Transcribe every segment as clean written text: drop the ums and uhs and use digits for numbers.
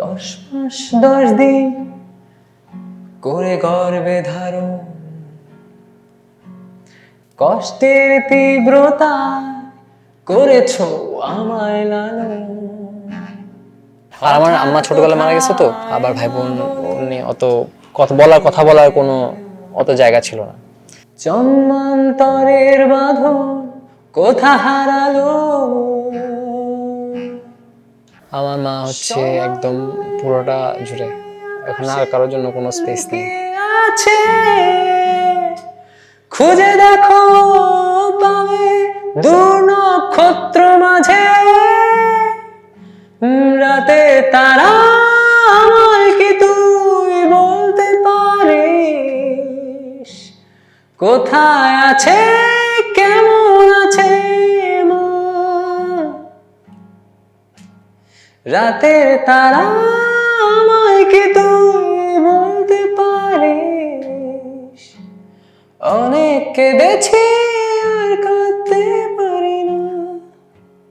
10 মাস 10 দিন করে গর্ভে ধারণ, কষ্টের তীব্রতা করেছো আমায় লালন। আর আমার আম্মা ছোটবেলায় মারা গেছে, তো আবার ভাই বোন নিয়ে অত কথা বলার কোনো অত জায়গা ছিল না। জন্মান্তরের বাঁধন কোথা হারালো, আমার মা হচ্ছে একদম পুরোটা জুড়ে, এখন আর কারোর জন্য কোনো স্পেস নেই। আছে খুঁজে দেখো পাবে দূর নক্ষত্র মাঝে, রাতে তারা আমায় কি তুই বলতে পারিস, কোথায় আছে কেমন আছে মন, রাতের তারা আমায় কি তুই বলতে পারিস, অনেক কেঁদেছি আর কাঁদতে পারি না।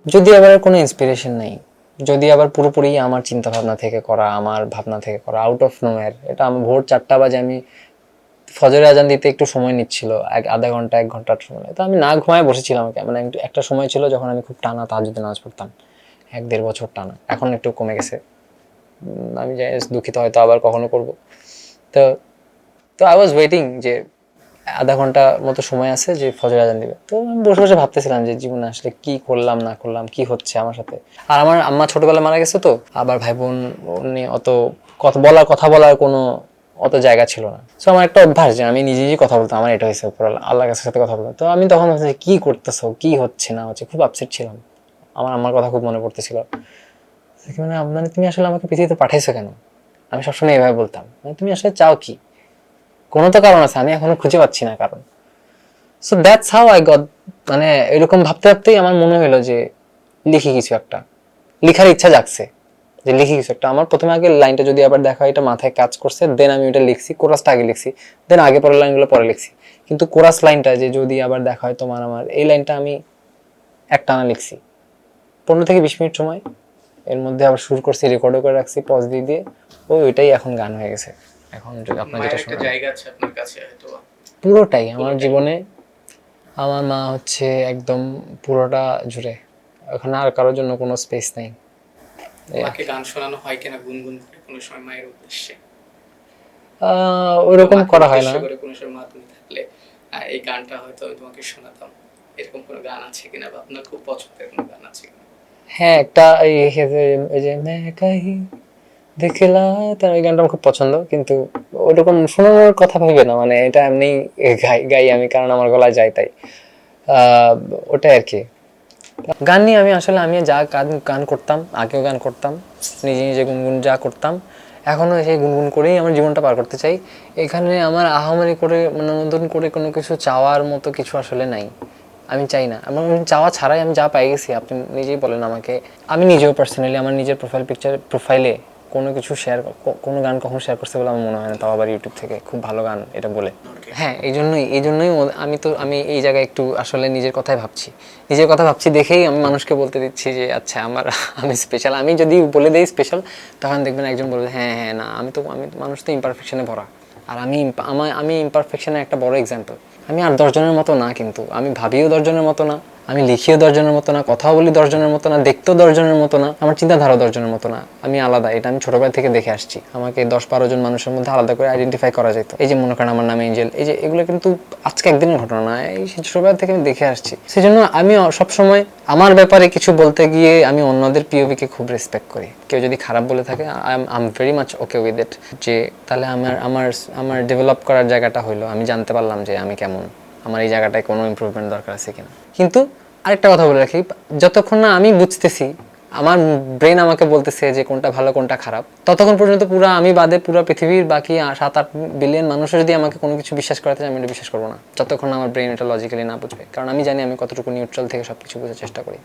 যদি আবার কোনো ইন্সপিরেশন নাই, যদি আবার পুরোপুরি আমার চিন্তা ভাবনা থেকে করা, আমার ভাবনা থেকে করা, আউট অফ নোয়ার, এটা আমি ভোর 4টা বাজে আমি ফজরের আজান দিতে একটু সময় নিচ্ছিল, আধা ঘন্টা 1 ঘন্টার সময়, তো আমি না ঘুমায় বসেছিলাম। মানে একটা সময় ছিল যখন আমি খুব টানা তাহাজ্জুদের নামাজ পড়তাম 1-1.5 বছর টানা, এখন একটু কমে গেছে, আমি দুঃখিত, হয়তো আবার কখনো করবো। তো আই ওয়াজ ওয়েটিং যে আধা ঘন্টা মতো সময় আছে যে ফজর আজান দিবে, তো আমি বসে বসে ভাবতেছিলাম যে জীবনে আসলে কি করলাম না করলাম, কি হচ্ছে আমার সাথে। আর আমার আম্মা ছোটবেলায় মারা গেছে, তো আবার ভাই বোন নিয়ে অত কথা বলার কোনো অত জায়গা ছিল না। সো আমার একটা অভ্যাস যে আমি নিজে নিজেই কথা বলতাম, আমার এটা হয়েছে উপর আল্লাহর কাছে সাথে কথা বলতাম। তো আমি তখন ভাবছি কি করতেছো, কি হচ্ছে না হচ্ছে, খুব আপসেট ছিলাম, আমার আম্মার কথা খুব মনে পড়তেছিল। মানে তুমি আসলে আমাকে পৃথিবীতে পাঠাইছো কেন, আমি সবসময় এইভাবে বলতাম, মানে তুমি আসলে চাও কি, কোনো তো কারণ আছে, আমি এখনো খুঁজে পাচ্ছি না কারণ। So that's how I got, মানে এরকম ভাবতে ভাবতেই আমার মনে হলো যে লিখি কিছু একটা, লিখার ইচ্ছা জাগছে যে লিখি কিছু একটা। আমার প্রথমে আগে লাইনটা যদি আবার দেখা হয় এটা মাথায় কাজ করছে, দেন আমি ওটা লিখছি, কোরাসটা আগে লিখছি, দেন আগে পরের লাইনগুলো পরে লিখছি। কিন্তু কোরাস লাইনটা যে যদি আবার দেখা হয় তোমার আমার, এই লাইনটা আমি একটানা লিখছি 15 থেকে 20 মিনিট সময়, এর মধ্যে আবার শুরু করছি, রেকর্ডও করে রাখছি পজ দিয়ে দিয়ে, ওইটাই এখন গান হয়ে গেছে। এখন যদি আপনার যেটা একটা জায়গা আছে আপনার কাছে হয়তো পুরোটাই আমার জীবনে, আমার মা হচ্ছে একদম পুরোটা জুড়ে, ওখানে আর কারোর জন্য কোনো স্পেস নেই। মাকে গান শোনানো হয় কিনা গুনগুন করে কোনো সময় মায়ের উদ্দেশ্যে? ওইরকম করা হয় না। করে কোনো সময় মা তুমি থাকলে এই গানটা হয়তো আমি তোমাকে শোনাতাম, এরকম কোনো গান আছে কিনা, বা আপনার খুব পছন্দের কোনো গান আছে কিনা? হ্যাঁ, একটা এই যে मैं कहीं দেখলা, তার এই গানটা আমার খুব পছন্দ, কিন্তু ওরকম শোনানোর কথা ভেবে না, মানে এটা এমনি গাই আমি, কারণ আমার গলায় যায় তাই। ওটাই আর কি। গান নিয়ে আমি আসলে আমি যা গান করতাম, আগেও গান করতাম, নিজে নিজে গুনগুন যা করতাম, এখনও সেই গুনগুন করেই আমার জীবনটা পার করতে চাই। এখানে আমার আহামরি করে মনোনন্দন করে কোনো কিছু চাওয়ার মতো কিছু আসলে নাই, আমি চাই না। আমার চাওয়া ছাড়াই আমি যা পাই গেছি, আপনি নিজেই বলেন আমাকে। আমি নিজেও পার্সোনালি আমার নিজের প্রোফাইলে কোনো কিছু কোনো গান কখনো শেয়ার করতে বলে আমার মনে হয় না, তাও আবার ইউটিউব থেকে খুব ভালো গান এটা বলে। হ্যাঁ, এই জন্যই আমি এই জায়গায় একটু আসলে নিজের কথা ভাবছি দেখেই আমি মানুষকে বলতে দিচ্ছি যে আচ্ছা আমি স্পেশাল। আমি যদি বলে দিই স্পেশাল, তখন দেখবেন একজন বলবে হ্যাঁ হ্যাঁ না, মানুষ তো ইমপারফেকশনে ভরা, আর আমি ইমপারফেকশনের একটা বড় এক্সাম্পল। আমি আর 10 জনের মতো না, কিন্তু আমি ভাবিও 10 জনের মতো না, আমি লিখিও 10 জনের মতো না, কথাও বলি 10 জনের মতো না, দেখতেও 10 জনের মতো না, আমার চিন্তাধারা 10 জনের মতো না। আমি আলাদা, এটা আমি ছোটবেলা থেকে দেখে আসছি। আমাকে 10-12 জন মানুষের মধ্যে আলাদা করে আইডেন্টিফাই করা যেত। এই যে মনে করেন আমার নাম এঞ্জেল, এই যে এগুলো কিন্তু আজকে একদিনের ঘটনা না, এই ছোটবেলা থেকে আমি দেখে আসছি। সেজন্য আমি সবসময় আমার ব্যাপারে কিছু বলতে গিয়ে আমি অন্যদের পিওভিকে খুব রেসপেক্ট করি। কেউ যদি খারাপ বলে থাকে, I am very much okay with it, যে তাহলে আমার ডেভেলপ করার জায়গাটা হইলো, আমি জানতে পারলাম যে আমি কেমন, আমার এই জায়গাটায় কোনো ইমপ্রুভমেন্ট দরকার আছে কিনা। কিন্তু আরেকটা কথা বলে রাখি, যতক্ষণ না আমি বুঝতেছি, আমার ব্রেন আমাকে বলতেছে যে কোনটা ভালো কোনটা খারাপ, ততক্ষণ পর্যন্ত পুরো আমি বাদে পুরো পৃথিবীর বাকি 7-8 বিলিয়ন মানুষও যদি আমাকে কোনো কিছু বিশ্বাস করাতে চায়, আমি এটা বিশ্বাস করবো না যতক্ষণ আমার ব্রেন এটা লজিক্যালি না বুঝবে, কারণ আমি জানি আমি কতটুকু নিউট্রাল থেকে সবকিছু বোঝার চেষ্টা করি।